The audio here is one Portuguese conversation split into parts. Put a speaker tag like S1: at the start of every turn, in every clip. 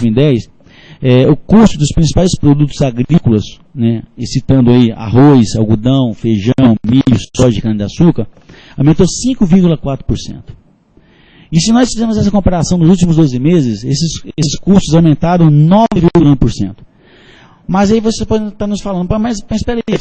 S1: 2010, o custo dos principais produtos agrícolas, né, e citando aí arroz, algodão, feijão, milho, soja e cana-de-açúcar, aumentou 5,4%. E se nós fizermos essa comparação nos últimos 12 meses, esses custos aumentaram 9,1%. Mas aí você pode estar nos falando, mas espera aí,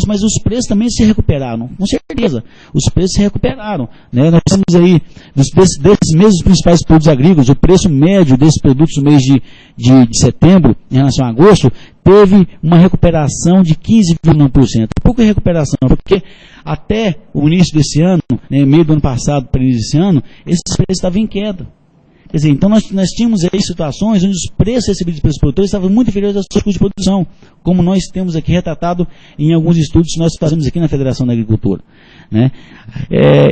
S1: mas os preços também se recuperaram. Com certeza, os preços se recuperaram. Né? Nós temos aí, desses mesmos principais produtos agrícolas, o preço médio desses produtos no mês de setembro, em relação a agosto, teve uma recuperação de 15,1%. Por que recuperação? Porque até o início desse ano, né, meio do ano passado para o início desse ano, esses preços estavam em queda. Quer dizer, então nós tínhamos aí situações onde os preços recebidos pelos produtores estavam muito inferiores aos custos de produção, como nós temos aqui retratado em alguns estudos que nós fazemos aqui na Federação da Agricultura. Né?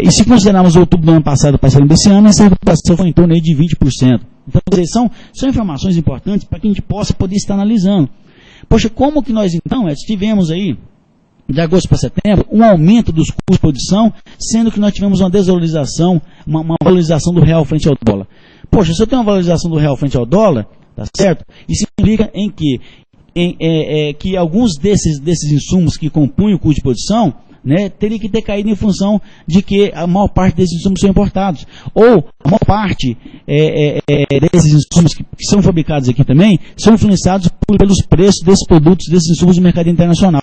S1: E se considerarmos outubro do ano passado para setembro desse ano, essa recuperação foi em torno aí de 20%. Então, quer dizer, são informações importantes para que a gente possa poder estar analisando. Poxa, como que nós então tivemos aí, de agosto para setembro, um aumento dos custos de produção, sendo que nós tivemos uma desvalorização, uma valorização do real frente ao dólar. Poxa, se eu tenho uma valorização do real frente ao dólar, tá certo? Isso implica em que alguns desses insumos que compunham o custo de produção, né, teria que ter caído em função de que a maior parte desses insumos são importados. Ou a maior parte desses insumos que são fabricados aqui também são influenciados pelos preços desses produtos, desses insumos do mercado internacional.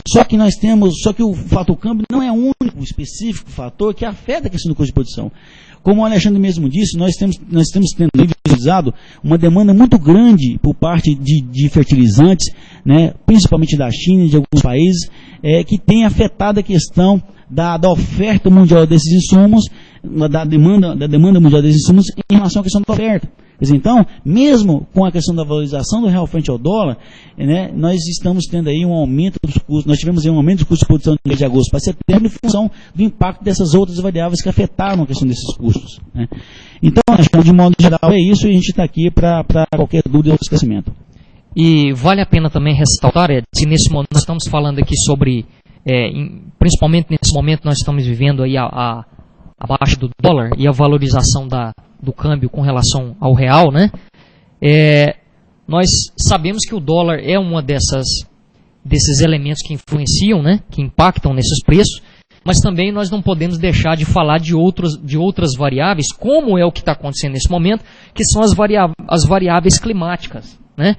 S1: Só que o fator câmbio não é o único específico fator que afeta a questão do custo de produção. Como o Alexandre mesmo disse, nós temos visualizado uma demanda muito grande por parte de fertilizantes, né, principalmente da China e de alguns países, que tem afetado a questão da oferta mundial desses insumos, da demanda mundial desses insumos em relação à questão da oferta. Quer dizer, então, mesmo com a questão da valorização do real frente ao dólar, né, nós estamos tendo aí um aumento dos custos, nós tivemos aí um aumento dos custos de produção no mês de agosto para setembro em função do impacto dessas outras variáveis que afetaram a questão desses custos. Né. Então, acho que de modo geral é isso e a gente está aqui para qualquer dúvida ou esclarecimento.
S2: E vale a pena também ressaltar, se nesse momento nós estamos falando aqui sobre, principalmente nesse momento nós estamos vivendo aí a baixa do dólar e a valorização do câmbio com relação ao real, né? Nós sabemos que o dólar é uma desses elementos que influenciam, né? Que impactam nesses preços, mas também nós não podemos deixar de falar de outras variáveis, como é o que está acontecendo nesse momento, que são as variáveis climáticas, né?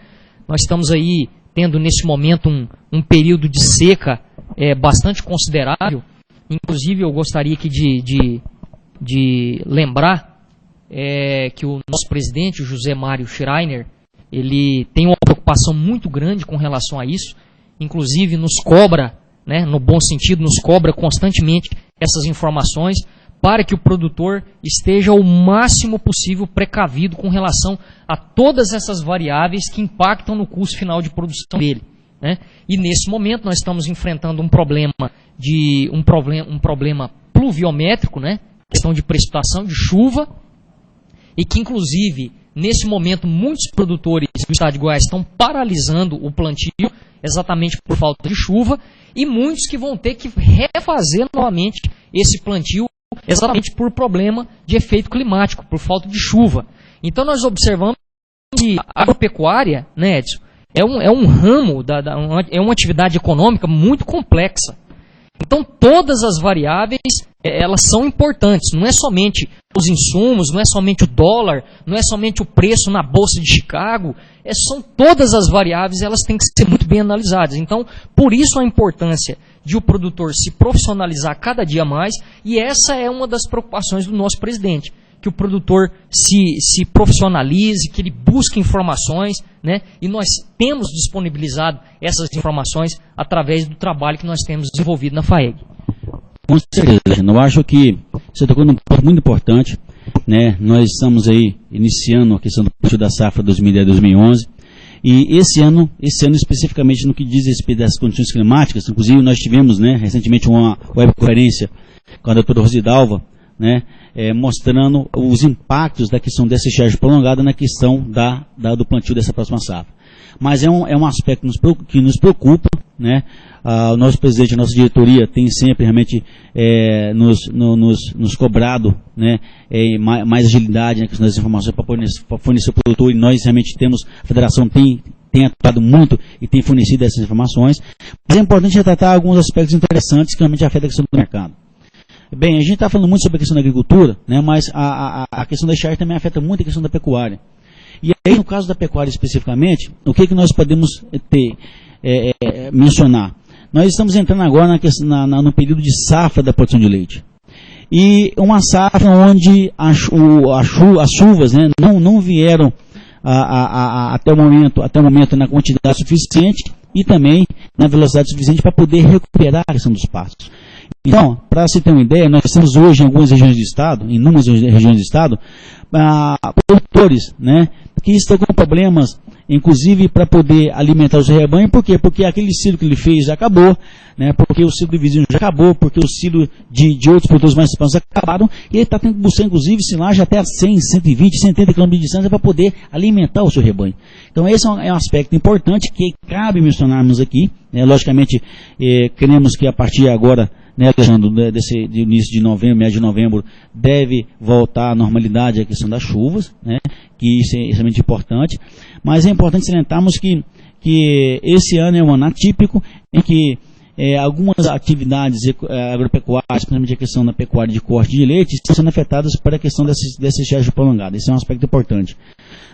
S2: Nós estamos aí tendo nesse momento um período de seca bastante considerável. Inclusive eu gostaria aqui de lembrar que o nosso presidente, o José Mário Schreiner, ele tem uma preocupação muito grande com relação a isso, inclusive nos cobra, né, no bom sentido, nos cobra constantemente essas informações para que o produtor esteja o máximo possível precavido com relação a todas essas variáveis que impactam no custo final de produção dele. Né? E nesse momento nós estamos enfrentando um problema pluviométrico, né? Questão de precipitação, de chuva, e que inclusive nesse momento muitos produtores do estado de Goiás estão paralisando o plantio exatamente por falta de chuva, e muitos que vão ter que refazer novamente esse plantio exatamente por problema de efeito climático, por falta de chuva. Então nós observamos que a agropecuária, né, Edson, é um ramo, é uma atividade econômica muito complexa. Então todas as variáveis, elas são importantes, não é somente os insumos, não é somente o dólar, não é somente o preço na Bolsa de Chicago, são todas as variáveis, elas têm que ser muito bem analisadas. Então, por isso a importância de o produtor se profissionalizar cada dia mais, e essa é uma das preocupações do nosso presidente, que o produtor se profissionalize, que ele busque informações, né? E nós temos disponibilizado essas informações através do trabalho que nós temos desenvolvido na FAEG.
S1: Com certeza, eu acho que você tocou num ponto muito importante, né? Nós estamos aí iniciando a questão do plantio da safra 2010-2011, e esse ano especificamente no que diz respeito das condições climáticas, inclusive nós tivemos, né, recentemente uma webconferência com a doutora Rosidalva, né, mostrando os impactos da questão dessa estiagem prolongada na questão do plantio dessa próxima safra. mas é um aspecto que nos preocupa, né? O nosso presidente, a nossa diretoria tem sempre realmente nos cobrado, né, mais agilidade na questão das informações para fornecer o produtor, e nós realmente a federação tem atuado muito e tem fornecido essas informações, mas é importante retratar alguns aspectos interessantes que realmente afetam a questão do mercado. Bem, a gente está falando muito sobre a questão da agricultura, né, mas a questão da estiagem também afeta muito a questão da pecuária. E aí, no caso da pecuária especificamente, o que nós podemos mencionar? Nós estamos entrando agora no período de safra da produção de leite. E uma safra onde as chuvas, né, não vieram até o momento na quantidade suficiente e também na velocidade suficiente para poder recuperar a questão dos pastos. Então, para se ter uma ideia, nós temos hoje em algumas regiões do estado, em inúmeras regiões do estado, produtores, né, que estão com problemas, inclusive para poder alimentar o seu rebanho. Por quê? Porque aquele ciclo que ele fez já acabou, né, porque o ciclo do vizinho já acabou, porque o ciclo de outros produtores mais expansos acabaram, e ele está tendo que buscar, inclusive, silagem até 100, 120, 180 km de distância para poder alimentar o seu rebanho. Então, esse é um aspecto importante que cabe mencionarmos aqui, né. Logicamente, queremos que a partir de agora, né, de início de novembro, meio de novembro, deve voltar à normalidade a questão das chuvas, né, que isso é extremamente importante, mas é importante salientarmos que esse ano é um ano atípico, em que algumas atividades agropecuárias, principalmente a questão da pecuária de corte de leite, estão sendo afetadas para a questão dessa estiagem prolongada. Esse é um aspecto importante.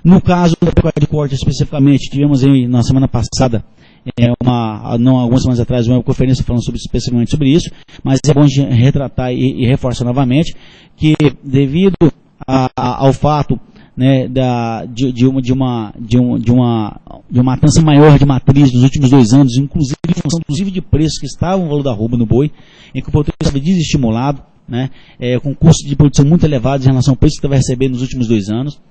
S1: No caso da pecuária de corte especificamente, tivemos aí na semana passada, algumas semanas atrás, uma conferência falando especificamente sobre isso, mas é bom a gente retratar e reforçar novamente que, devido ao fato, né, de uma matança maior de matriz nos últimos 2 anos, inclusive em função de preços que estavam no valor da arroba no boi, em que o produtor estava desestimulado, né, com custos de produção muito elevados em relação ao preço que estava recebendo nos últimos 2 anos.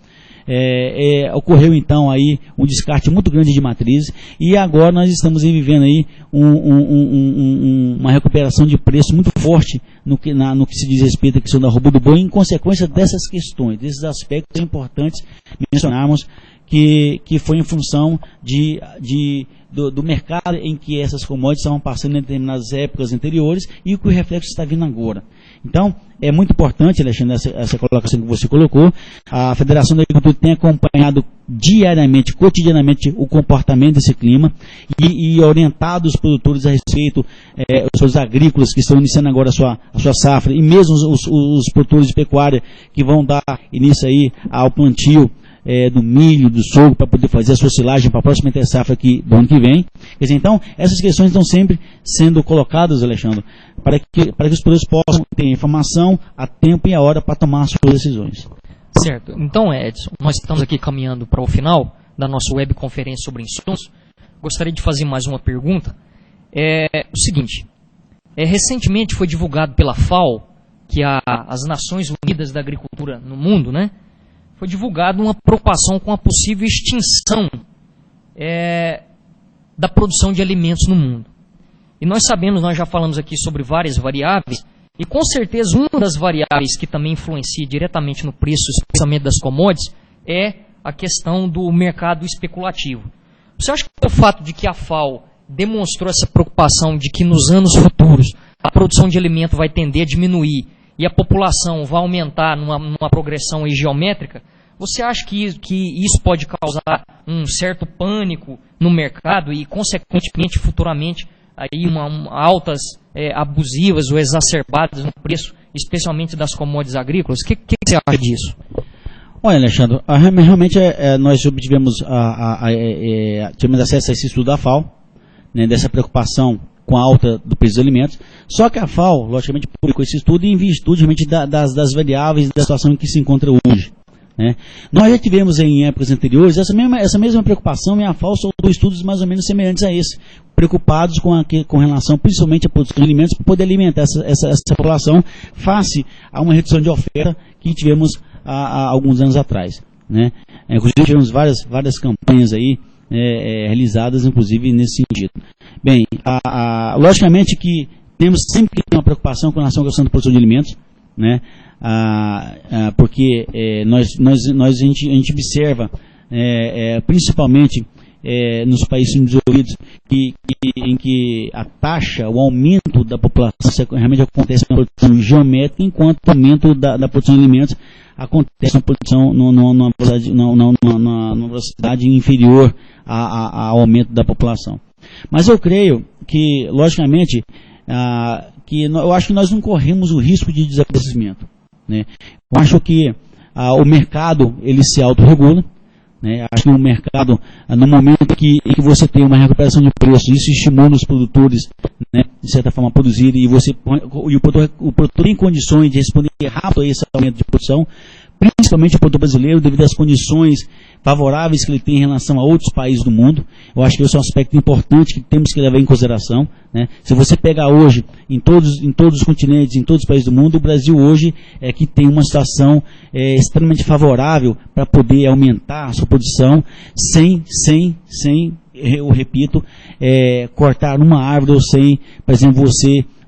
S1: Ocorreu então aí um descarte muito grande de matrizes, e agora nós estamos vivendo aí uma recuperação de preço muito forte no que se diz respeito à questão da arroba do boi, em consequência dessas questões, desses aspectos importantes mencionarmos, que foi em função do mercado em que essas commodities estavam passando em determinadas épocas anteriores, e que o reflexo está vindo agora. Então, é muito importante, Alexandre, essa colocação que você colocou. A Federação da Agricultura tem acompanhado diariamente, cotidianamente, o comportamento desse clima e orientado os produtores a respeito, os seus agrícolas que estão iniciando agora a sua safra, e mesmo os produtores de pecuária que vão dar início aí ao plantio do milho, do sorgo, para poder fazer a sua silagem para a próxima safra aqui do ano que vem. Quer dizer, então, essas questões estão sempre sendo colocadas, Alexandre, para que os produtores possam ter informação a tempo e a hora para tomar as suas decisões.
S2: Certo. Então, Edson, nós estamos aqui caminhando para o final da nossa webconferência sobre insumos. Gostaria de fazer mais uma pergunta. O seguinte, recentemente foi divulgado pela FAO, que as Nações Unidas da Agricultura no mundo, né, foi divulgada uma preocupação com a possível extinção da produção de alimentos no mundo. E nós sabemos, nós já falamos aqui sobre várias variáveis, e com certeza uma das variáveis que também influencia diretamente no preço, especialmente das commodities, é a questão do mercado especulativo. Você acha que o fato de que a FAO demonstrou essa preocupação de que nos anos futuros a produção de alimento vai tender a diminuir e a população vai aumentar numa progressão geométrica, você acha que isso pode causar um certo pânico no mercado e, consequentemente, futuramente, aí altas abusivas ou exacerbadas no preço, especialmente das commodities agrícolas? O que você acha disso?
S1: Olha, Alexandre, realmente nós obtivemos tivemos acesso a esse estudo da FAO, né, dessa preocupação com a alta do preço dos alimentos, só que a FAO, logicamente, publicou esse estudo em virtude realmente das variáveis da situação em que se encontra hoje. Né? Nós já tivemos em épocas anteriores essa mesma preocupação, e a FAO soltou estudos mais ou menos semelhantes a esse, preocupados com relação principalmente à produção de alimentos para poder alimentar essa população face a uma redução de oferta que tivemos há alguns anos atrás. Né? Inclusive tivemos várias campanhas aí realizadas, inclusive nesse sentido. Bem, logicamente que temos sempre que ter uma preocupação com relação à questão da produção de alimentos, né? Porque a gente observa principalmente nos países desenvolvidos em que a taxa, o aumento da população realmente acontece na produção geométrica, enquanto o aumento da produção de alimentos acontece na produção numa velocidade inferior ao aumento da população. Mas eu creio que, logicamente, eu acho que nós não corremos o risco de desabastecimento, né? Eu acho que o mercado ele se autorregula, né? Acho que o mercado, no momento que você tem uma recuperação de preços, isso estimula os produtores, né, de certa forma a produzir, e o produtor tem condições de responder rápido a esse aumento de produção, principalmente o produtor brasileiro, devido às condições favoráveis que ele tem em relação a outros países do mundo. Eu acho que esse é um aspecto importante que temos que levar em consideração, né? Se você pegar hoje, em todos os continentes, em todos os países do mundo, o Brasil hoje é que tem uma situação extremamente favorável para poder aumentar a sua produção sem eu repito, cortar uma árvore ou sem, por exemplo,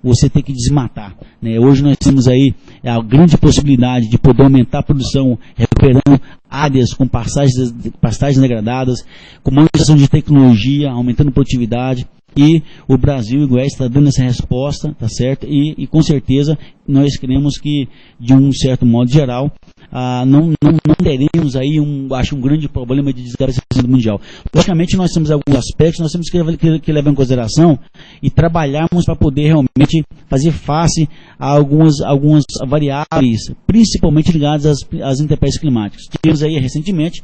S1: você ter que desmatar, né? Hoje nós temos aí a grande possibilidade de poder aumentar a produção, recuperando áreas com pastagens degradadas, com uma utilização de tecnologia, aumentando a produtividade, e o Brasil e o Goiás está dando essa resposta, tá certo? E com certeza nós queremos que, de um certo modo geral, não teremos aí um grande problema de desabastecimento mundial. Logicamente nós temos alguns aspectos, nós temos que levar em consideração e trabalharmos para poder realmente fazer face a algumas variáveis, principalmente ligadas às intempéries climáticas. Tivemos aí recentemente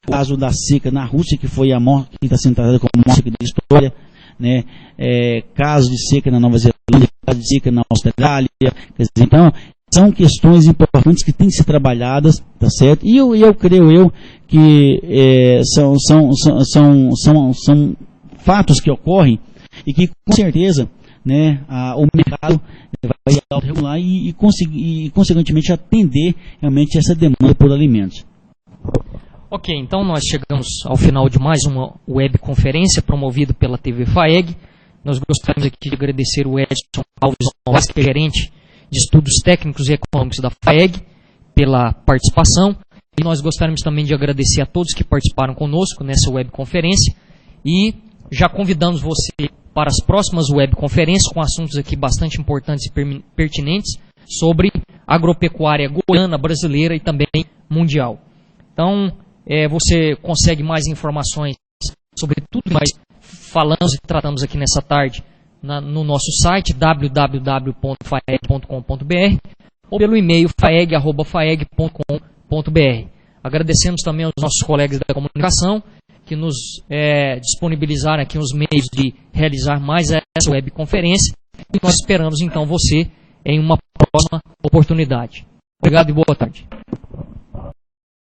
S1: o caso da seca na Rússia, que foi a maior, que está sendo tratada como a maior seca da história, né? Casos de seca na Nova Zelândia, casos de seca na Austrália, então são questões importantes que têm que ser trabalhadas, tá certo? E eu creio que são fatos que ocorrem e que com certeza, né, o mercado vai autorregular e consequentemente atender realmente essa demanda por alimentos.
S2: Ok, então nós chegamos ao final de mais uma webconferência promovida pela TV FAEG. Nós gostaríamos aqui de agradecer o Edson Alves, que é gerente de Estudos Técnicos e Econômicos da FAEG, pela participação. E nós gostaríamos também de agradecer a todos que participaram conosco nessa webconferência. E já convidamos você para as próximas webconferências com assuntos aqui bastante importantes e pertinentes sobre agropecuária goiana, brasileira e também mundial. Então, você consegue mais informações sobre tudo que nós falamos e tratamos aqui nessa tarde no nosso site www.faeg.com.br ou pelo e-mail faeg@faeg.com.br. Agradecemos também aos nossos colegas da comunicação que nos disponibilizaram aqui os meios de realizar mais essa webconferência, e nós esperamos então você em uma próxima oportunidade. Obrigado e boa tarde.